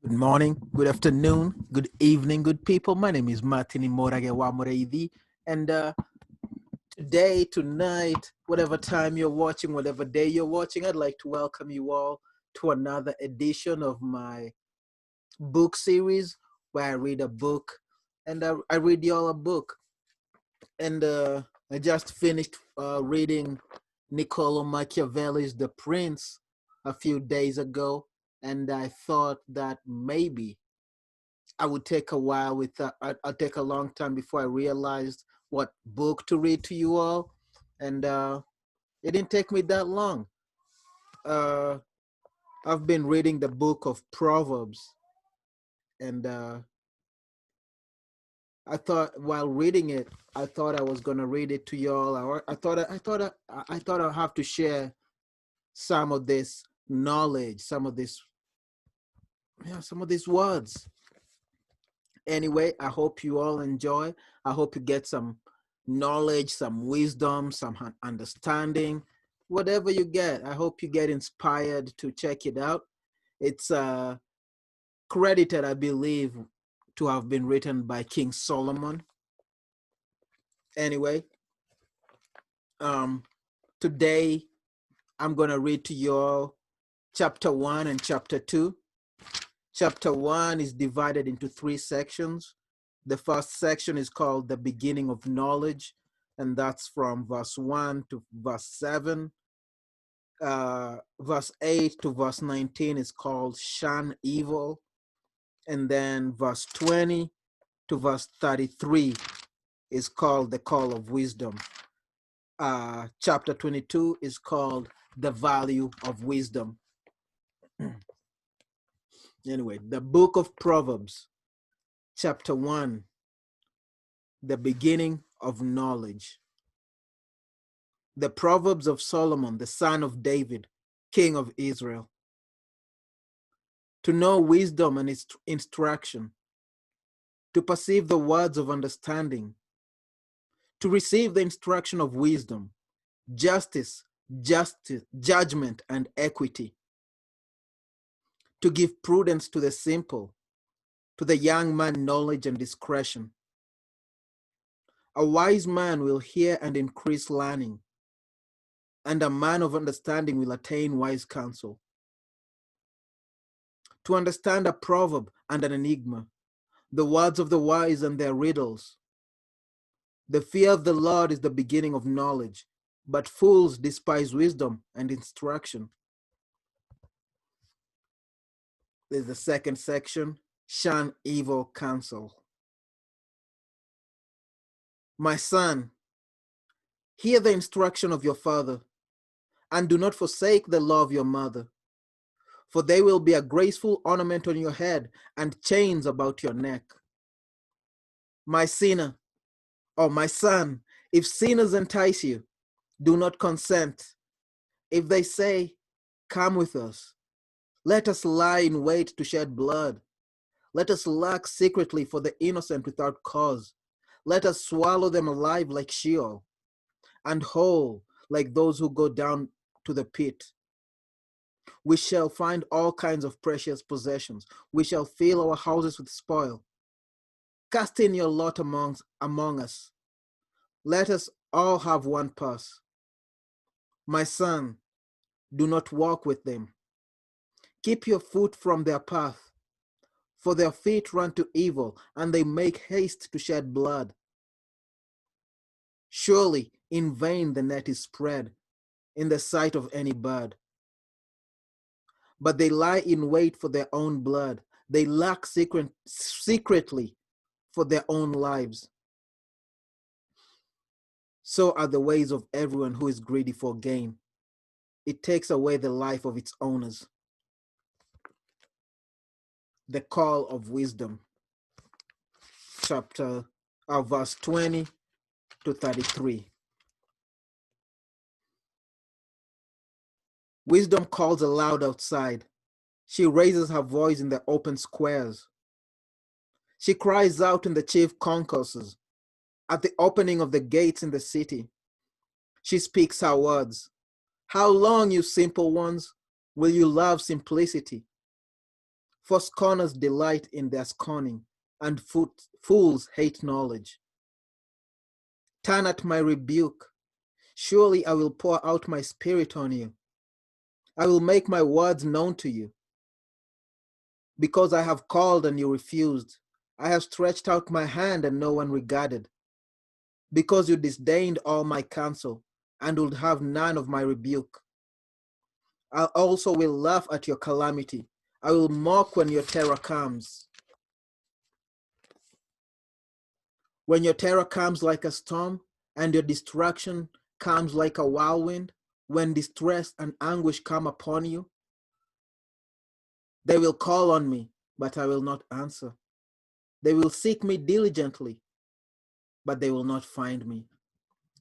Good morning, good afternoon, good evening, good people. My name is Martin Moragewa Moreidi, and today, tonight, whatever time you're watching, whatever day you're watching, I'd like to welcome you all to another edition of my book series where I read a book and I read y'all a book. And I just finished reading Niccolo Machiavelli's The Prince a few days ago, and I thought that maybe I would take a while with I'll take a long time before I realized what book to read to you all, and it didn't take me that long. Uh, I've been reading the book of Proverbs, and I thought while reading it, I thought I was gonna read it to y'all. I thought I'll have to share some of this knowledge, some of these words. Anyway, I hope you all enjoy. I hope you get some knowledge, some wisdom, some understanding, whatever you get. I hope you get inspired to check it out. It's credited, I believe, to have been written by King Solomon. Anyway, today I'm going to read to you all chapter 1 and chapter 2. Chapter 1 is divided into 3 sections. The first section is called The Beginning of Knowledge, and that's from verse 1 to verse 7. Verse 8 to verse 19 is called Shun Evil. And then verse 20 to verse 33 is called The Call of Wisdom. Chapter 22 is called The Value of Wisdom. Anyway, the book of Proverbs, chapter 1, the beginning of knowledge. The Proverbs of Solomon, the son of David, king of Israel. To know wisdom and its instruction, to perceive the words of understanding, to receive the instruction of wisdom, justice, judgment, and equity, to give prudence to the simple, to the young man knowledge and discretion. A wise man will hear and increase learning, and a man of understanding will attain wise counsel. To understand a proverb and an enigma, the words of the wise and their riddles. The fear of the Lord is the beginning of knowledge, but fools despise wisdom and instruction. There's the second section, shun evil counsel. My son, hear the instruction of your father, and do not forsake the law of your mother, for they will be a graceful ornament on your head and chains about your neck. My sinner, or my son, if sinners entice you, do not consent. If they say, come with us, let us lie in wait to shed blood. Let us lurk secretly for the innocent without cause. Let us swallow them alive like Sheol, and whole like those who go down to the pit. We shall find all kinds of precious possessions. We shall fill our houses with spoil. Cast in your lot among us. Let us all have one purse. My son, do not walk with them. Keep your foot from their path, for their feet run to evil, and they make haste to shed blood. Surely in vain the net is spread in the sight of any bird. But they lie in wait for their own blood. They lurk secretly for their own lives. So are the ways of everyone who is greedy for gain. It takes away the life of its owners. The Call of Wisdom, verse 20 to 33. Wisdom calls aloud outside. She raises her voice in the open squares. She cries out in the chief concourses, at the opening of the gates in the city. She speaks her words. How long, you simple ones, will you love simplicity? For scorners delight in their scorning, and fools hate knowledge. Turn at my rebuke. Surely I will pour out my spirit on you. I will make my words known to you. Because I have called and you refused. I have stretched out my hand and no one regarded. Because you disdained all my counsel and would have none of my rebuke. I also will laugh at your calamity. I will mock when your terror comes. When your terror comes like a storm and your destruction comes like a whirlwind, when distress and anguish come upon you, they will call on me, but I will not answer. They will seek me diligently, but they will not find me,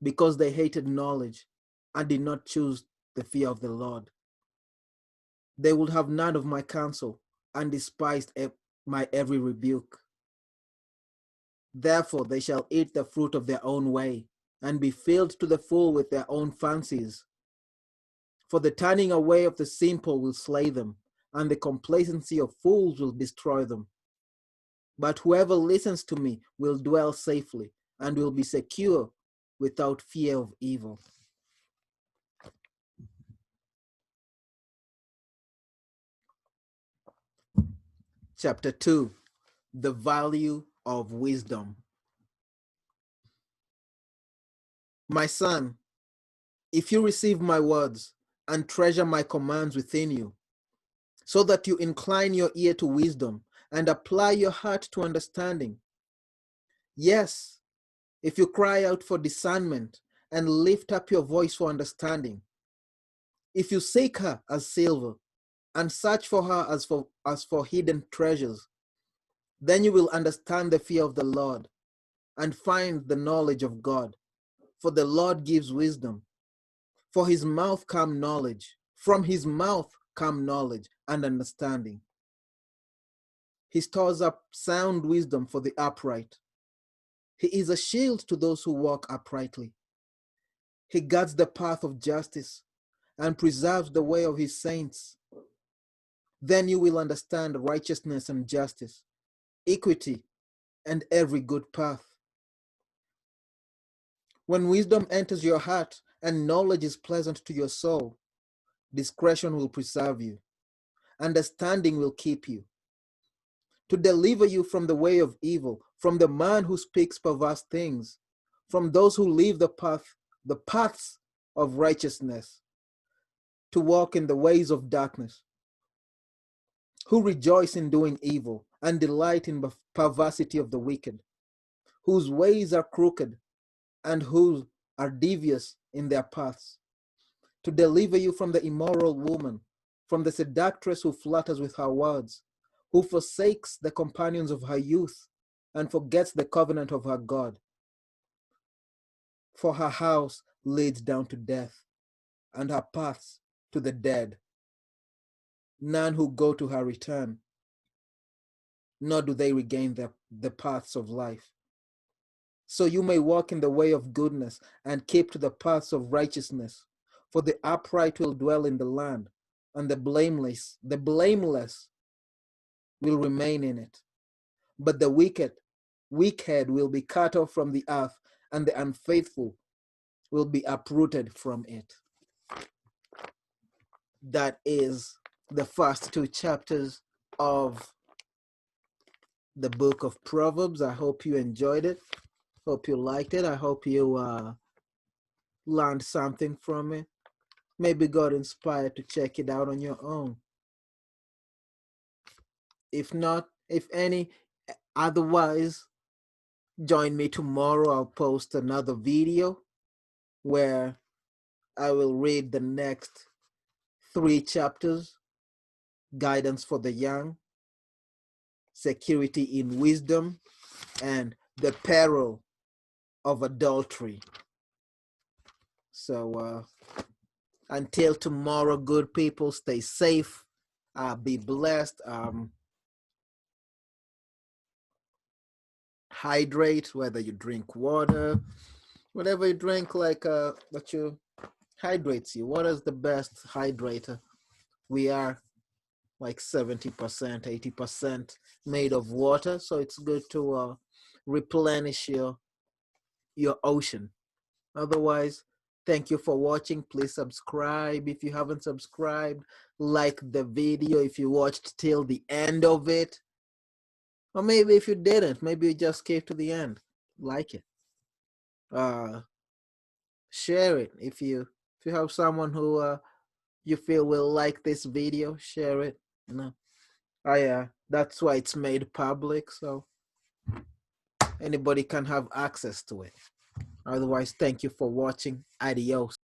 because they hated knowledge and did not choose the fear of the Lord. They would have none of my counsel and despised my every rebuke. Therefore they shall eat the fruit of their own way and be filled to the full with their own fancies. For the turning away of the simple will slay them, and the complacency of fools will destroy them. But whoever listens to me will dwell safely and will be secure without fear of evil. Chapter 2, the value of wisdom. My son, if you receive my words and treasure my commands within you, so that you incline your ear to wisdom and apply your heart to understanding. Yes, if you cry out for discernment and lift up your voice for understanding, if you seek her as silver and search for her as for hidden treasures, then you will understand the fear of the Lord and find the knowledge of God. For the Lord gives wisdom. For his mouth come knowledge. From his mouth come knowledge and understanding. He stores up sound wisdom for the upright. He is a shield to those who walk uprightly. He guards the path of justice and preserves the way of his saints. Then you will understand righteousness and justice, equity, and every good path. When wisdom enters your heart and knowledge is pleasant to your soul, discretion will preserve you, understanding will keep you, to deliver you from the way of evil, from the man who speaks perverse things, from those who leave the paths of righteousness, to walk in the ways of darkness, who rejoice in doing evil and delight in the perversity of the wicked, whose ways are crooked and who are devious in their paths, to deliver you from the immoral woman, from the seductress who flatters with her words, who forsakes the companions of her youth and forgets the covenant of her God. For her house leads down to death, and her paths to the dead. None who go to her return, nor do they regain the paths of life. So you may walk in the way of goodness and keep to the paths of righteousness, for the upright will dwell in the land, and the blameless will remain in it. But the wicked will be cut off from the earth, and the unfaithful will be uprooted from it. That is the first two chapters of the book of Proverbs. I hope you enjoyed it. Hope you liked it. I hope you learned something from it. Maybe got inspired to check it out on your own. If not, if any, otherwise, join me tomorrow. I'll post another video where I will read the next 3 chapters: Guidance for the Young, Security in Wisdom, and The Peril of Adultery. So until tomorrow, good people, stay safe, be blessed, hydrate, whether you drink water, whatever you drink, like that you hydrates you. Water is the best hydrator. We are like 70%, 80% made of water. So it's good to replenish your ocean. Otherwise, thank you for watching. Please subscribe if you haven't subscribed. Like the video if you watched till the end of it. Or maybe if you didn't, maybe you just came to the end. Like it. Share it if you have someone who you feel will like this video. Share it. You know. That's why it's made public, so anybody can have access to it. Otherwise, thank you for watching. Adios.